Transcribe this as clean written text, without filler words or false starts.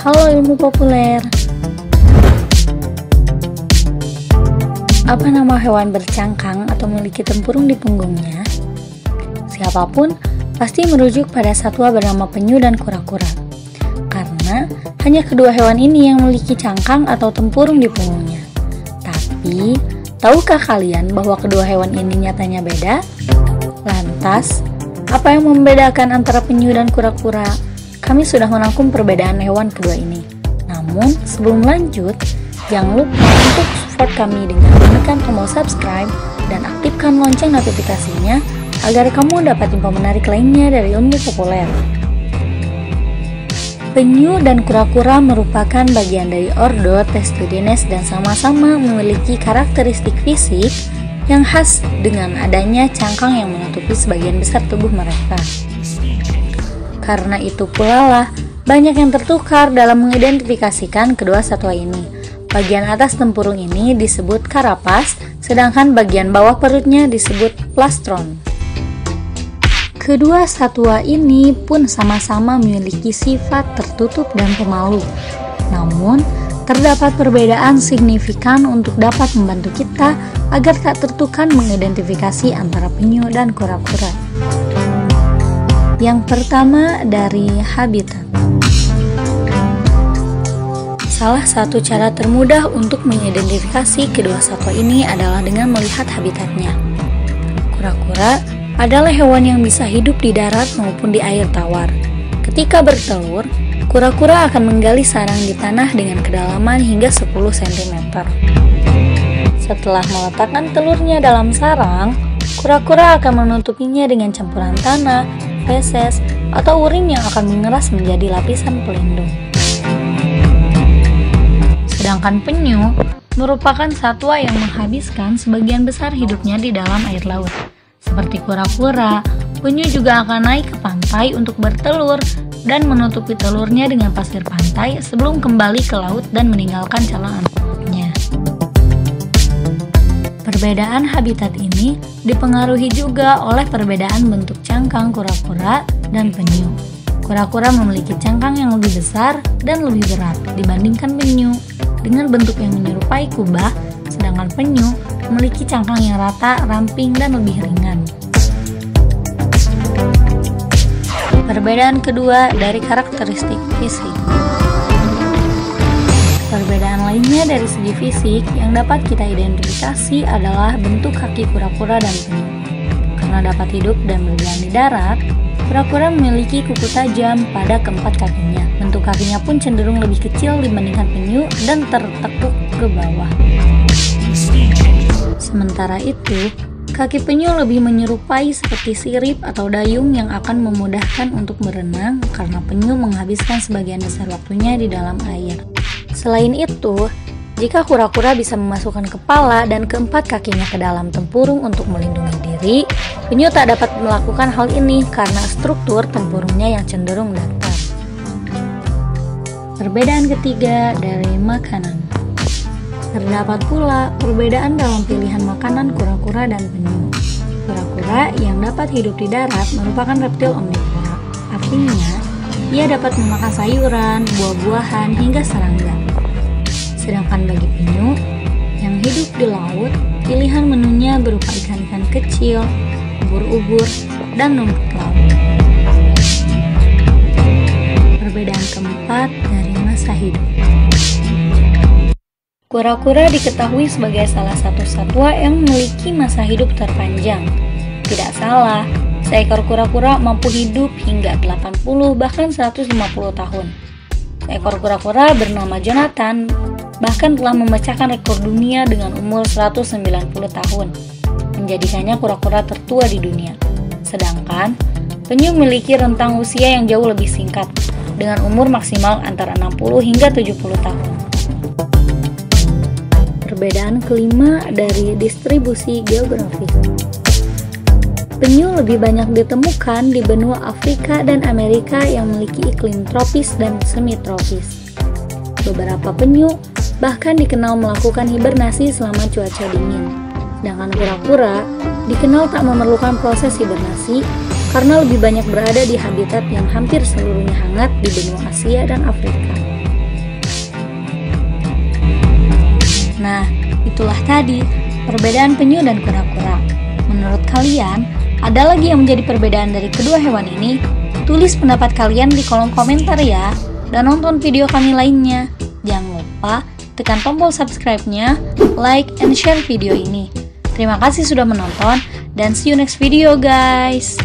Halo ilmu populer. Apa nama hewan bercangkang atau memiliki tempurung di punggungnya? Siapapun pasti merujuk pada satwa bernama penyu dan kura-kura. Karena hanya kedua hewan ini yang memiliki cangkang atau tempurung di punggungnya. Tapi, tahukah kalian bahwa kedua hewan ini nyatanya beda? Lantas, apa yang membedakan antara penyu dan kura-kura? Kami sudah merangkum perbedaan hewan kedua ini. Namun, sebelum lanjut, jangan lupa untuk support kami dengan menekan tombol subscribe dan aktifkan lonceng notifikasinya agar kamu dapat info menarik lainnya dari ilmu populer. Penyu dan kura-kura merupakan bagian dari ordo Testudines dan sama-sama memiliki karakteristik fisik yang khas dengan adanya cangkang yang menutupi sebagian besar tubuh mereka. Karena itu pula lah, banyak yang tertukar dalam mengidentifikasikan kedua satwa ini. Bagian atas tempurung ini disebut karapas, sedangkan bagian bawah perutnya disebut plastron. Kedua satwa ini pun sama-sama memiliki sifat tertutup dan pemalu. Namun, terdapat perbedaan signifikan untuk dapat membantu kita agar tak tertukar mengidentifikasi antara penyu dan kura-kura. Yang pertama dari habitat. Salah satu cara termudah untuk mengidentifikasi kedua satwa ini adalah dengan melihat habitatnya. Kura-kura adalah hewan yang bisa hidup di darat maupun di air tawar. Ketika bertelur, kura-kura akan menggali sarang di tanah dengan kedalaman hingga 10 cm. Setelah meletakkan telurnya dalam sarang, kura-kura akan menutupinya dengan campuran tanah, feses, atau urin yang akan mengeras menjadi lapisan pelindung. Sedangkan penyu merupakan satwa yang menghabiskan sebagian besar hidupnya di dalam air laut. Seperti kura-kura, penyu juga akan naik ke pantai untuk bertelur dan menutupi telurnya dengan pasir pantai sebelum kembali ke laut dan meninggalkan calon anaknya. Perbedaan habitat ini dipengaruhi juga oleh perbedaan bentuk cangkang kura-kura dan penyu. Kura-kura memiliki cangkang yang lebih besar dan lebih berat dibandingkan penyu dengan bentuk yang menyerupai kubah, sedangkan penyu memiliki cangkang yang rata, ramping, dan lebih ringan. Perbedaan kedua dari karakteristik fisik. Perbedaan lainnya dari segi fisik yang dapat kita identifikasi adalah bentuk kaki kura-kura dan penyu. Karena dapat hidup dan berjalan di darat, kura-kura memiliki kuku tajam pada keempat kakinya. Bentuk kakinya pun cenderung lebih kecil dibandingkan penyu dan tertekuk ke bawah. Sementara itu, kaki penyu lebih menyerupai seperti sirip atau dayung yang akan memudahkan untuk berenang karena penyu menghabiskan sebagian besar waktunya di dalam air. Selain itu, jika kura-kura bisa memasukkan kepala dan keempat kakinya ke dalam tempurung untuk melindungi diri, penyu tak dapat melakukan hal ini karena struktur tempurungnya yang cenderung datar. Perbedaan ketiga dari makanan. Terdapat pula perbedaan dalam pilihan makanan kura-kura dan penyu. Kura-kura yang dapat hidup di darat merupakan reptil omnivora. Artinya, ia dapat memakan sayuran, buah-buahan, hingga serangga. Sedangkan bagi penyu yang hidup di laut, pilihan menunya berupa ikan-ikan kecil, ubur-ubur, dan rumput laut. Perbedaan keempat dari masa hidup. Kura-kura diketahui sebagai salah satu satwa yang memiliki masa hidup terpanjang. Tidak salah, seekor kura-kura mampu hidup hingga 80 bahkan 150 tahun. Seekor kura-kura bernama Jonathan bahkan telah memecahkan rekor dunia dengan umur 190 tahun, menjadikannya kura-kura tertua di dunia. Sedangkan, penyu memiliki rentang usia yang jauh lebih singkat, dengan umur maksimal antara 60 hingga 70 tahun. Perbedaan kelima dari distribusi geografis. Penyu lebih banyak ditemukan di benua Afrika dan Amerika yang memiliki iklim tropis dan semi-tropis. Beberapa penyu bahkan dikenal melakukan hibernasi selama cuaca dingin. Sedangkan kura-kura dikenal tak memerlukan proses hibernasi karena lebih banyak berada di habitat yang hampir seluruhnya hangat di benua Asia dan Afrika. Nah, itulah tadi perbedaan penyu dan kura-kura. Menurut kalian, ada lagi yang menjadi perbedaan dari kedua hewan ini? Tulis pendapat kalian di kolom komentar ya. Dan nonton video kami lainnya. Jangan lupa tekan tombol subscribe-nya, like, and share video ini. Terima kasih sudah menonton, dan see you next video guys.